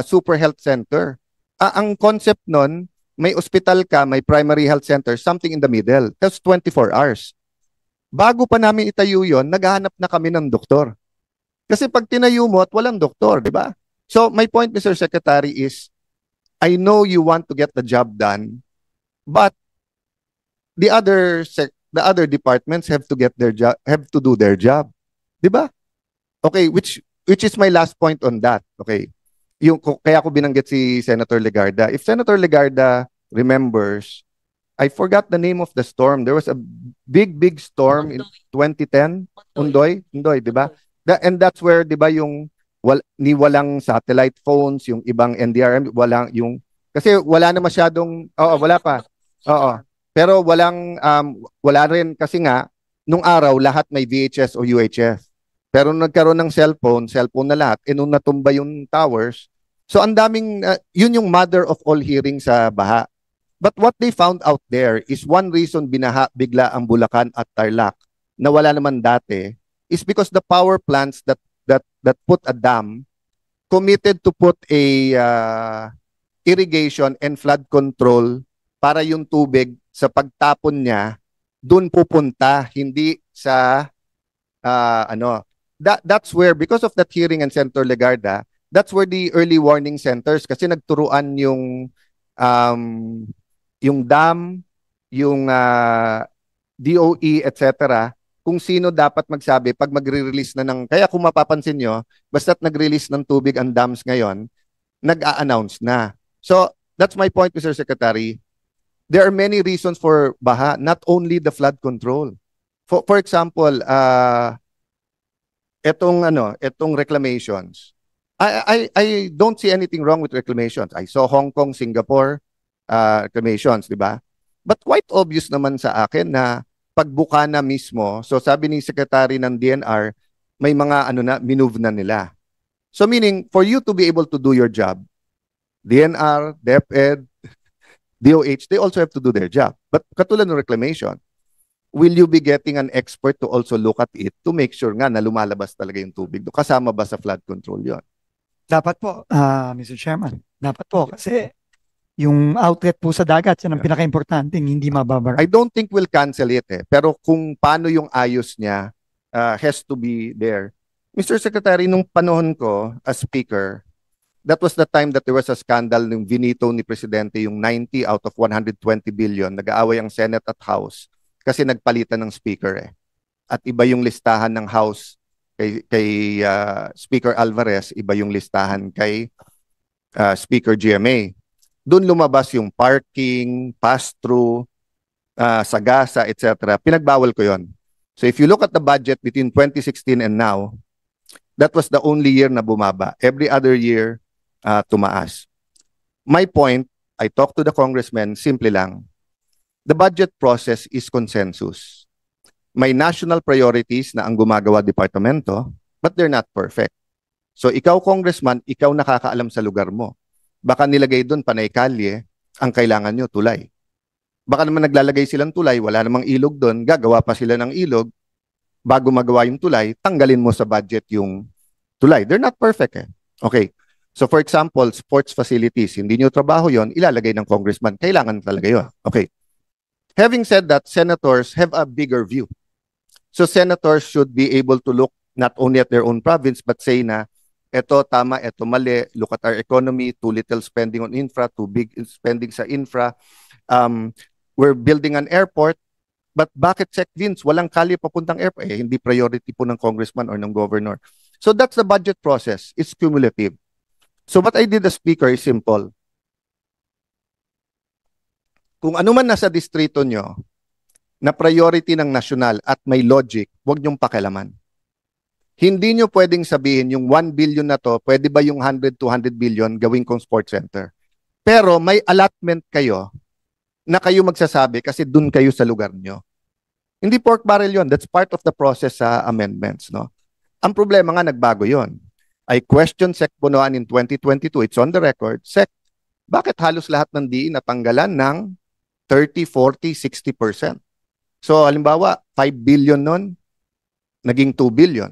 Super Health Center. Ang concept nun, may ospital ka, may primary health center, something in the middle. That's 24 hours. Bago pa namin itayo yon, naghahanap na kami ng doktor. Kasi pag tinayo mo at walang doktor, di ba? So my point, Mr. Secretary, is I know you want to get the job done, but the other departments have to get their job, have to do their job. Di ba? Okay, which is my last point on that. Okay. Kaya ko binanggit si Senator Legarda. If Senator Legarda remembers, I forgot the name of the storm. There was a big storm in 2010. Undoy, di ba? And that's where, di ba, yung walang satellite phones, yung ibang NDRM, kasi wala na masyadong, wala pa. Oo. Pero wala rin kasi nga, nung araw, lahat may VHS o UHF. Pero nagkaroon ng cellphone na lahat, nung natumba yung towers, so ang daming, yun yung mother of all hearing sa baha. But what they found out there is one reason binaha bigla ang Bulacan at Tarlac na wala naman dati is because the power plants that put a dam committed to put a irrigation and flood control para yung tubig sa pagtapon niya dun pupunta, hindi sa that's where, because of that hearing and Senator Legarda, that's where the early warning centers, kasi nagturuan yung dam, yung DOE, etc., kung sino dapat magsabi pag magre-release na ng, kaya kung mapapansin nyo, basta't nag-release ng tubig ang dams ngayon, nag-a-announce na. So, that's my point, Mr. Secretary. There are many reasons for baha, not only the flood control. For example, etong reclamations. I don't see anything wrong with reclamations. I saw Hong Kong, Singapore, reclamations, di ba? But quite obvious naman sa akin na pagbuka na mismo, so sabi ni Secretary ng DNR, may mga minove na nila. So meaning, for you to be able to do your job, DNR, DepEd, DOH, they also have to do their job. But katulad ng reclamation, will you be getting an expert to also look at it to make sure nga na lumalabas talaga yung tubig? Kasama ba sa flood control yon? Dapat po, Mr. Chairman. Dapat po kasi yung outlet po sa dagat, yan ang pinaka-importanting, hindi mababara. I don't think we'll cancel it Pero kung paano yung ayos niya has to be there. Mr. Secretary, nung panahon ko as Speaker, that was the time that there was a scandal ng vinito ni Presidente yung 90 out of 120 billion. Nag-aaway ang Senate at House kasi nagpalitan ng Speaker At iba yung listahan ng House kay Speaker Alvarez, iba yung listahan kay Speaker GMA. Doon lumabas yung parking, pass-through, sagasa, etc. Pinagbawal ko yon. So if you look at the budget between 2016 and now, that was the only year na bumaba. Every other year, tumaas. My point, I talked to the congressman, simple lang. The budget process is consensus. May national priorities na ang gumagawa departamento, but they're not perfect. So ikaw, congressman, ikaw nakakaalam sa lugar mo. Baka nilagay doon panay kalye, ang kailangan nyo tulay. Baka naman naglalagay silang tulay, wala namang ilog doon, gagawa pa sila ng ilog, bago magawa yung tulay, tanggalin mo sa budget yung tulay. They're not perfect Okay. So for example, sports facilities, hindi nyo trabaho yon, ilalagay ng congressman. Kailangan talaga yun. Okay. Having said that, senators have a bigger view. So senators should be able to look not only at their own province, but say na, eto tama, eto mali, look at our economy, too little spending on infra, too big spending sa infra. We're building an airport, but bakit Sec Vince, walang kalye papuntang airport? Hindi priority po ng congressman or ng governor. So that's the budget process. It's cumulative. So what I did as Speaker is simple. Kung ano man nasa distrito nyo na priority ng nasyonal at may logic, huwag nyong pakialaman. Hindi nyo pwedeng sabihin yung 1 billion na to, pwede ba yung 100, 200 billion gawin kong sports center? Pero may allotment kayo na kayo magsasabi kasi dun kayo sa lugar nyo. Hindi pork barrel yon. That's part of the process sa amendments. No? Ang problema nga, nagbago yon. I questioned Sec Bonoan in 2022. It's on the record. Sec, bakit halos lahat ng DE natanggalan ng 30, 40, 60%? So, halimbawa, 5 billion nun, naging 2 billion.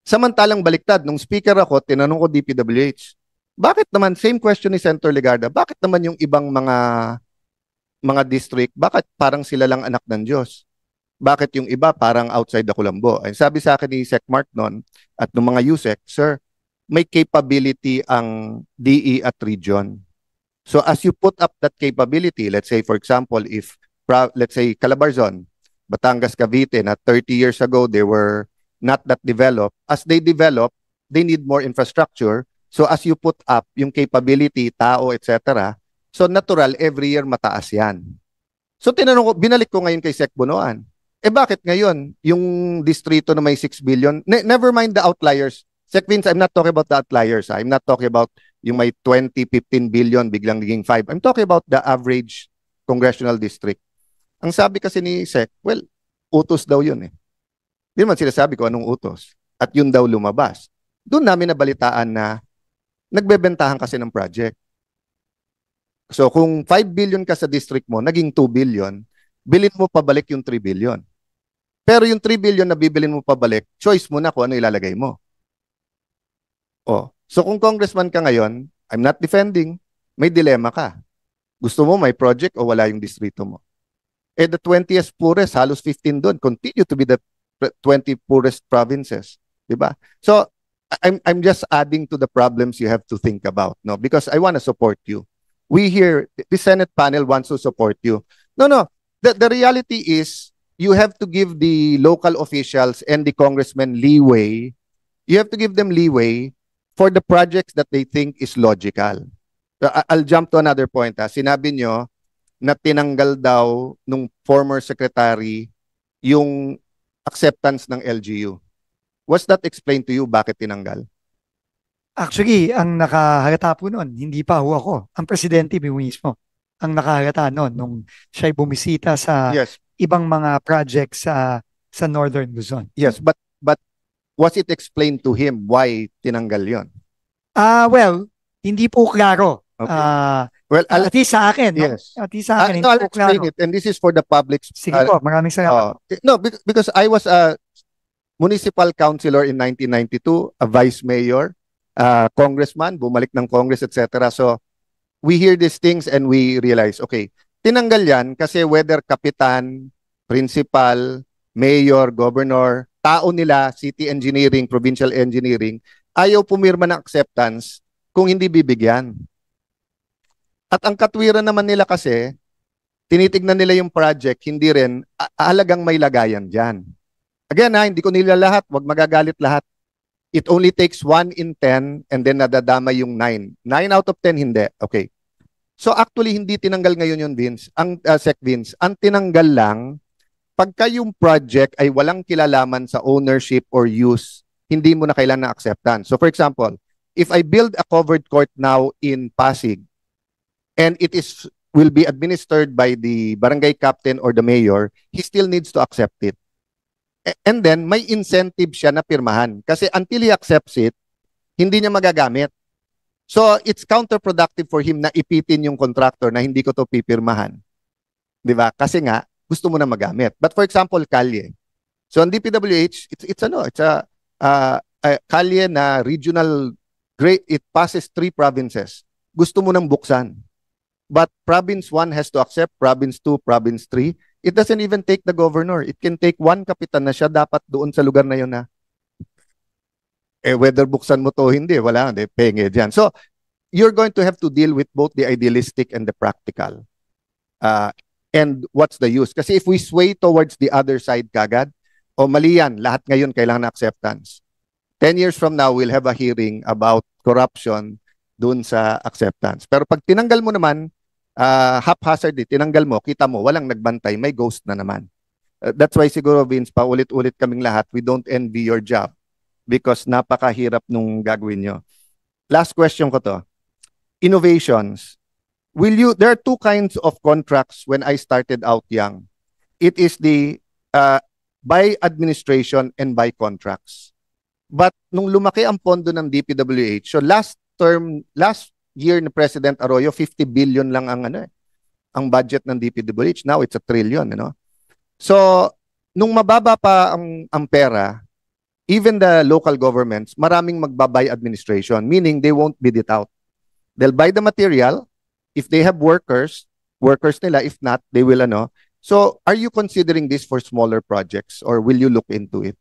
Samantalang baliktad, nung speaker ako, tinanong ko DPWH, bakit naman, same question ni Senator Legarda, bakit naman yung ibang mga district, bakit parang sila lang anak ng Diyos? Bakit yung iba parang outside the Colombo? Ay sabi sa akin ni Sec Mark noon at ng mga USEC, sir, may capability ang DE at region. So as you put up that capability, let's say for example, if let's say Calabarzon, Batangas, Cavite, na 30 years ago they were not that developed. As they develop, they need more infrastructure. So as you put up yung capability, tao, etc., so natural, every year mataas yan. So tinanong ko, binalik ko ngayon kay Sec Bunoan. Bakit ngayon, yung distrito na may 6 billion, never mind the outliers. Sec Vince, I'm not talking about the outliers. I'm not talking about yung may 20, 15 billion, biglang naging 5. I'm talking about the average congressional district. Ang sabi kasi ni Sec, well, utos daw yun eh. Hindi naman sinasabi ko anong utos. At yun daw lumabas. Doon namin nabalitaan na nagbebentahan kasi ng project. So kung 5 billion ka sa district mo, naging 2 billion, bilhin mo pabalik yung 3 billion. Pero yung 3 billion na bibilin mo pabalik, choice mo na kung ano ilalagay mo. Oh, so kung congressman ka ngayon, I'm not defending, may dilema ka. Gusto mo may project o wala yung distrito mo? The 20th poorest, halos 15 doon, continue to be the 20 poorest provinces. Diba? So, I'm just adding to the problems you have to think about, no? Because I want to support you. We here, the Senate panel wants to support you. No. The reality is, you have to give the local officials and the congressmen leeway. You have to give them leeway for the projects that they think is logical. I'll jump to another point. Sinabi nyo na tinanggal daw nung former secretary yung acceptance ng LGU. Was that explained to you bakit tinanggal? Actually, ang nakahalata po noon, hindi pa ho ako. Ang presidente mismo ang nakahalata noon nung siya'y bumisita sa ibang mga projects sa Northern Luzon. Yes, but was it explained to him why tinanggal yon? Well, hindi po klaro. Okay. Well, at least sa akin. Yes. No? At least sa akin, hindi I'll po klaro. explain it, and this is for the public. Sige po, maraming salamat. No, because I was a municipal councilor in 1992, a vice mayor, congressman, bumalik ng Congress, etc. So, we hear these things and we realize, okay, tinanggal yan kasi whether kapitan, principal, mayor, governor, tao nila, city engineering, provincial engineering, ayaw pumirma ng acceptance kung hindi bibigyan. At ang katwiran naman nila kasi, tinitignan nila yung project, hindi rin halagang may lagayan dyan. Again, hindi ko nila lahat, wag magagalit lahat. It only takes 1 in 10 and then nadadama yung 9. 9 out of 10 hindi. Okay. So actually, hindi tinanggal ngayon yun, Vince. Ang Sec Vince, ang tinanggal lang, pagka yung project ay walang kilalaman sa ownership or use, hindi mo na kailangan ng acceptance. So for example, if I build a covered court now in Pasig, and it will be administered by the barangay captain or the mayor, he still needs to accept it. And then, may incentive siya na pirmahan. Kasi until he accepts it, hindi niya magagamit. So, it's counterproductive for him na ipitin yung contractor na hindi ko to pipirmahan. Di ba? Kasi nga, gusto mo na magamit. But for example, kalye. So, ang DPWH, it's a kalye na regional, it passes 3 provinces. Gusto mo nang buksan. But province 1 has to accept, province 2, province 3. It doesn't even take the governor. It can take one kapitan na siya dapat doon sa lugar na yun na whether buksan mo to hindi, wala, penge dyan. So, you're going to have to deal with both the idealistic and the practical. And what's the use? Kasi if we sway towards the other side kagad, mali yan, lahat ngayon kailangan na acceptance. 10 years from now, we'll have a hearing about corruption doon sa acceptance. Pero pag tinanggal mo naman, haphazardly, tinanggal mo, kita mo, walang nagbantay, may ghost na naman. That's why siguro, Vince, paulit-ulit kaming lahat, we don't envy your job because napakahirap nung gagawin nyo. Last question ko to. Innovations. There are 2 kinds of contracts when I started out young. It is the by administration and by contracts. But nung lumaki ang pondo ng DPWH, so last year ni President Arroyo, 50 billion lang ang budget ng DPWH. Now it's 1 trillion, So, nung mababa pa ang pera, even the local governments, maraming magbabay administration, meaning they won't bid it out. They'll buy the material. If they have workers nila. If not, they will So, are you considering this for smaller projects or will you look into it?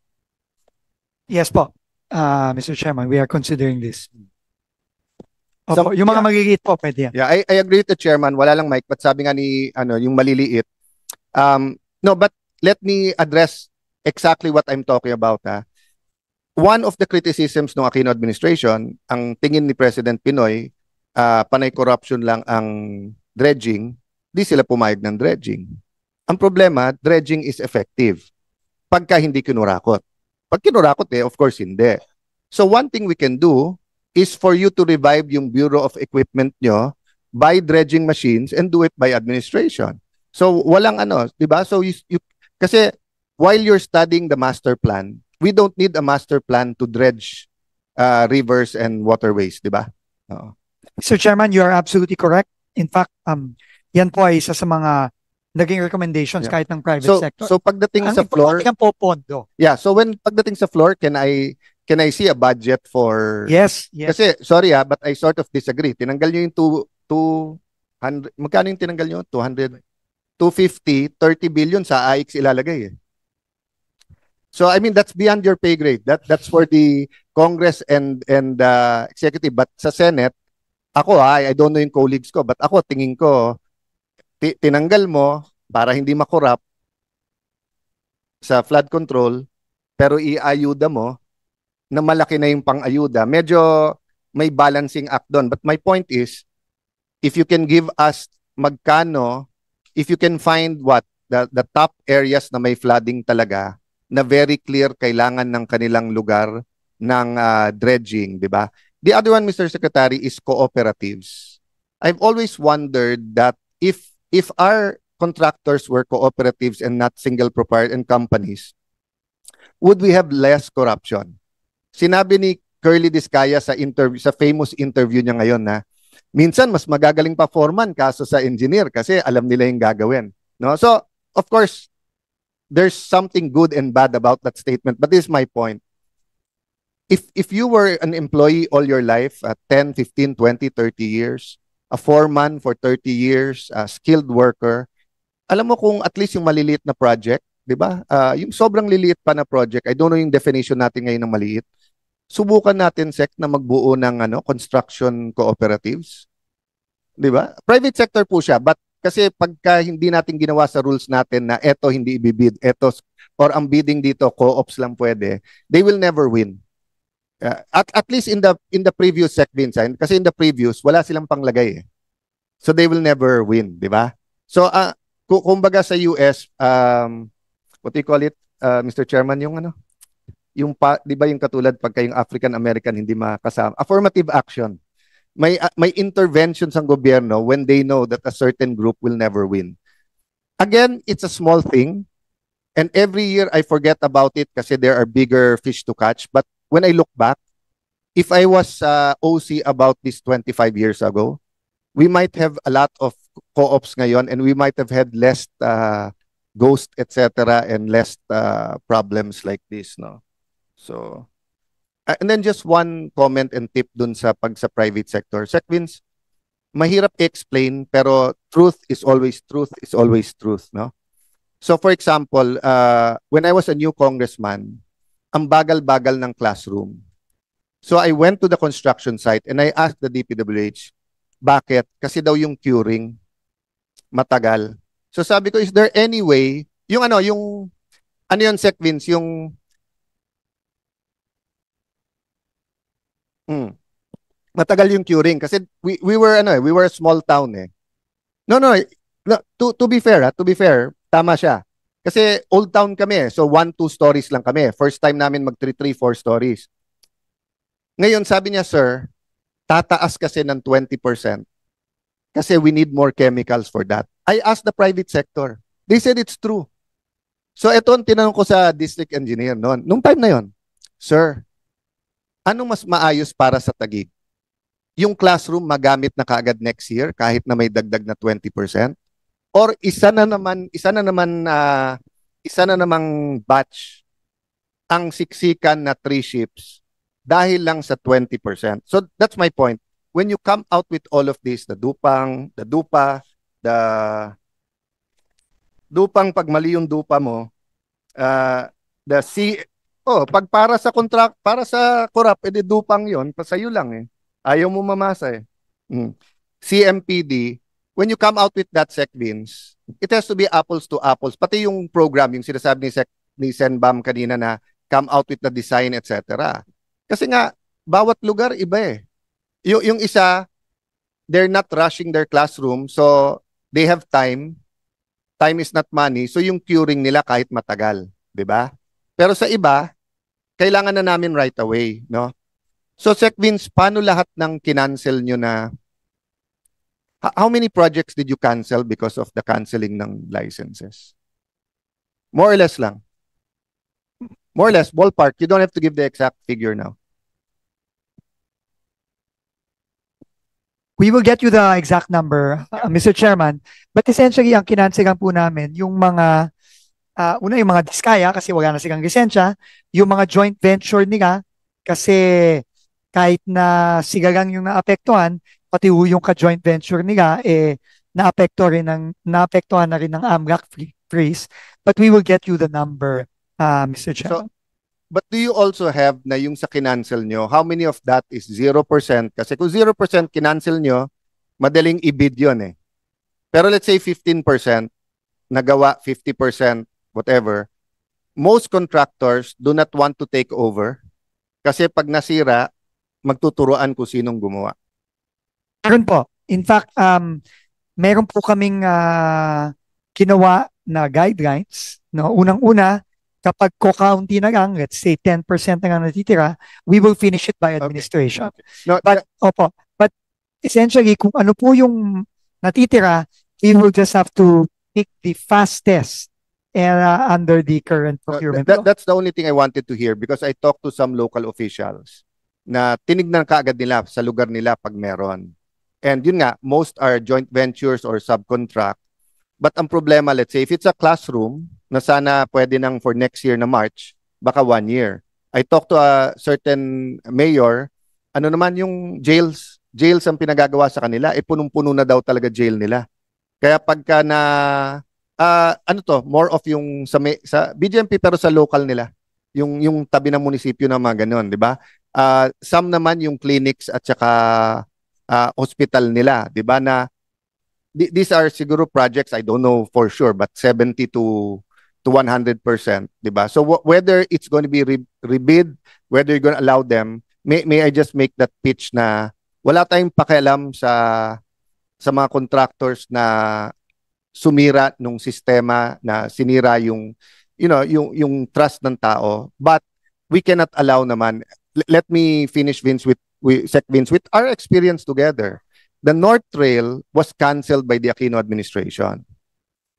Yes po, Mr. Chairman, we are considering this. Some- Opo, yung mga maliliit po, pwede yan. Yeah, I agree with the chairman. Wala lang mic, but sabi nga ni yung maliliit. No, but let me address exactly what I'm talking about. One of the criticisms ng Aquino administration, ang tingin ni President Pinoy, panay corruption lang ang dredging, di sila pumayag ng dredging. Ang problema, dredging is effective pagka hindi kinurakot. Pag kinurakot of course hindi. So one thing we can do is for you to revive yung Bureau of Equipment nyo, buy dredging machines and do it by administration. So walang di ba? So kasi while you're studying the master plan, we don't need a master plan to dredge rivers and waterways, di ba? Mr. Chairman, you are absolutely correct. In fact, yan po ay isa sa mga naging recommendations kahit ng private sector. So pagdating sa floor, ang popondo. yeah, so when pagdating sa floor, can I see a budget for Yes, yes. Kasi sorry but I sort of disagree. Tinanggal niyo yung 200 magkano yung tinanggal niyo? 200 250, 30 billion sa AIX ilalagay So I mean that's beyond your pay grade. That's for the Congress and executive, but sa Senate ako I don't know yung colleagues ko, but ako tingin ko tinanggal mo para hindi makorap sa flood control pero iayuda mo na malaki na yung pang-ayuda. Medyo may balancing act doon. But my point is, if you can give us magkano, if you can find the top areas na may flooding talaga, na very clear kailangan ng kanilang lugar ng dredging, di ba? The other one, Mr. Secretary, is cooperatives. I've always wondered that if our contractors were cooperatives and not single proprietor and companies, would we have less corruption? Sinabi ni Curly Discaya sa famous interview niya ngayon na minsan mas magagaling pa foreman kaso sa engineer kasi alam nila yung gagawin. No? So, of course, there's something good and bad about that statement, but this is my point. If you were an employee all your life, 10, 15, 20, 30 years, a foreman for 30 years, a skilled worker, alam mo kung at least yung maliliit na project, di ba? Yung sobrang liliit pa na project, I don't know yung definition natin ngayon ng maliit, subukan natin, Sec, na magbuo ng construction cooperatives. Di ba? Private sector po siya, but kasi pagka hindi natin ginawa sa rules natin na eto hindi ibibid, eto, or ang bidding dito, co-ops lang pwede, they will never win. At least in the previous Sec Vincent, kasi in the previous, wala silang panglagay So they will never win, di ba? So, kumbaga sa US, what do you call it, Mr. Chairman, yung di ba yung katulad pagka yung African American hindi makasama, affirmative action. May interventions ang gobyerno when they know that a certain group will never win. Again, it's a small thing, and every year I forget about it kasi there are bigger fish to catch. But when I look back, if I was OC about this 25 years ago, we might have a lot of co-ops ngayon and we might have had less ghost, etc., and less problems like this, no? So, and then just one comment and tip dun sa private sector. Sec Vince, mahirap i-explain pero truth is always truth, no? So for example, when I was a new congressman, ang bagal-bagal ng classroom. So I went to the construction site and I asked the DPWH, bakit? Kasi daw yung curing matagal. So sabi ko, is there any way, yung Sec Vince, yung matagal yung curing kasi we were a small town No, to be fair, tama siya. Kasi old town kami so 1-2 stories lang kami. First time namin mag 3-4 stories. Ngayon sabi niya, sir, tataas kasi ng 20% kasi we need more chemicals for that. I asked the private sector. They said it's true. So ito ang tinanong ko sa district engineer noon. Nung time na yon, sir, ano mas maayos para sa Taguig? Yung classroom magamit na kaagad next year kahit na may dagdag na 20%? Or isa na namang batch ang siksikan na 3 ships dahil lang sa 20%. So that's my point. When you come out with all of this, the DUPA, Dupang pag mali yung dupa mo, pag para sa contract, para sa corrupt, edi dupang yon, pa sa'yo lang eh. Ayaw mo mamasa eh. CMPD, when you come out with that Sec Vince, it has to be apples to apples. Pati yung program, yung sinasabi ni Sen Bam kanina na come out with the design, etc. Kasi nga, bawat lugar iba eh. Yung isa, they're not rushing their classroom, so they have time. Time is not money, so yung curing nila kahit matagal, di ba? Pero sa iba, kailangan na namin right away, no? So, Sec Vince, paano lahat ng kinancel nyo na, how many projects did you cancel because of the canceling ng licenses? More or less lang. More or less, ballpark. You don't have to give the exact figure now. We will get you the exact number, Mr. Chairman. But essentially, ang kinansigan po namin, yung mga, una yung mga diskaya kasi wala na silang lisensya, yung mga joint venture nila kasi kahit na sila lang yung naapektuhan, pati yung ka-joint venture nila, naapektuhan na rin ng AMLAC freeze. But we will get you the number, Mr. Chairman. But do you also have na yung sa kinancel nyo, how many of that is 0%? Kasi kung 0% kinancel nyo, madaling i-bid yun eh. Pero let's say 15%, nagawa 50%, whatever, most contractors do not want to take over kasi pag nasira, magtuturuan kung sinong gumawa. Meron po. In fact, meron po kaming ginawa na guidelines. No? Unang-una, kapag ko-county na lang, let's say 10% na lang natitira, we will finish it by administration. Okay. No, but essentially, kung ano po yung natitira, we will just have to pick the fastest under the current procurement law. That's the only thing I wanted to hear because I talked to some local officials na tinignan kaagad nila sa lugar nila pag meron. And yun nga, most are joint ventures or subcontract. But ang problema, let's say, if it's a classroom, na sana pwede nang for next year na March, baka 1 year. I talked to a certain mayor, ano naman yung jails ang pinagagawa sa kanila, punong-puno na daw talaga jail nila. Kaya pagka na, more of yung sa BGMP pero sa local nila, yung tabi ng munisipyo na mga ganun, di ba? Some naman yung clinics at saka hospital nila, di ba, na these are siguro projects, I don't know for sure, but 70 to 100%, di ba? So whether it's going to be rebid, whether you're going to allow them, may I just make that pitch na wala tayong pakialam sa mga contractors na sumira nung sistema, na sinira yung trust ng tao, but we cannot allow naman. Let me finish, Vince, Sec Vince, with our experience together. The North Trail was canceled by the Aquino administration.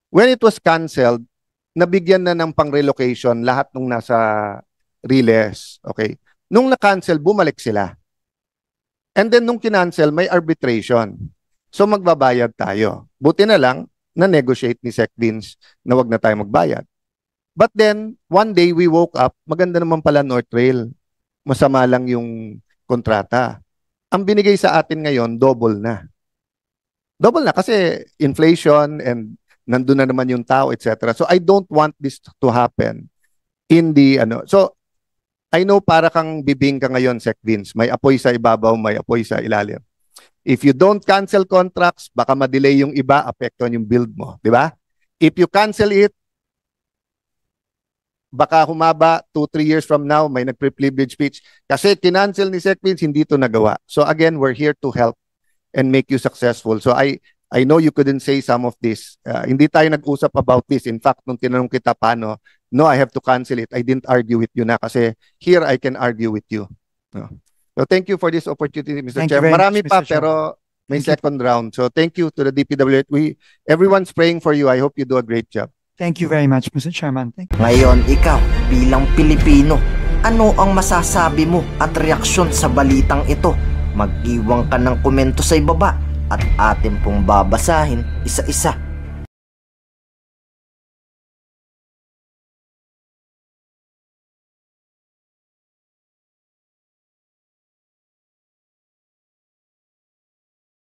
When it was canceled, nabigyan na ng pang-relocation lahat nung nasa Riles. Okay? Nung na-cancel, bumalik sila. And then nung kinancel, may arbitration. So magbabayad tayo. Buti na lang, na-negotiate ni Sec Vince na wag na tayo magbayad. But then, one day we woke up, maganda naman pala North Trail. Masama lang yung kontrata. Ang binigay sa atin ngayon, double na. Double na kasi inflation and nandun na naman yung tao, etc. So I don't want this to happen in the So I know para kang bibing ka ngayon, Sec Vince. May apoy sa ibabaw, may apoy sa ilalim. If you don't cancel contracts, baka ma-delay yung iba, apektuhan yung build mo, di ba? If you cancel it, baka humaba 2-3 years from now, may nag-privilege speech. Kasi kinancel ni Sec Vince, hindi ito nagawa. So again, we're here to help and make you successful. So I know you couldn't say some of this. Hindi tayo nag-usap about this. In fact, nung tinanong kita paano, no, I have to cancel it. I didn't argue with you na kasi here I can argue with you. No. So thank you for this opportunity, Mr. Chair. Marami pa, pero may second round. So thank you to the DPWH. Everyone's praying for you. I hope you do a great job. Thank you very much, Mr. Chairman. Thank you. Ngayon, ikaw, bilang Pilipino, ano ang masasabi mo at reaksyon sa balitang ito? Mag-iwan ka ng komento sa ibaba at atin pong babasahin isa-isa.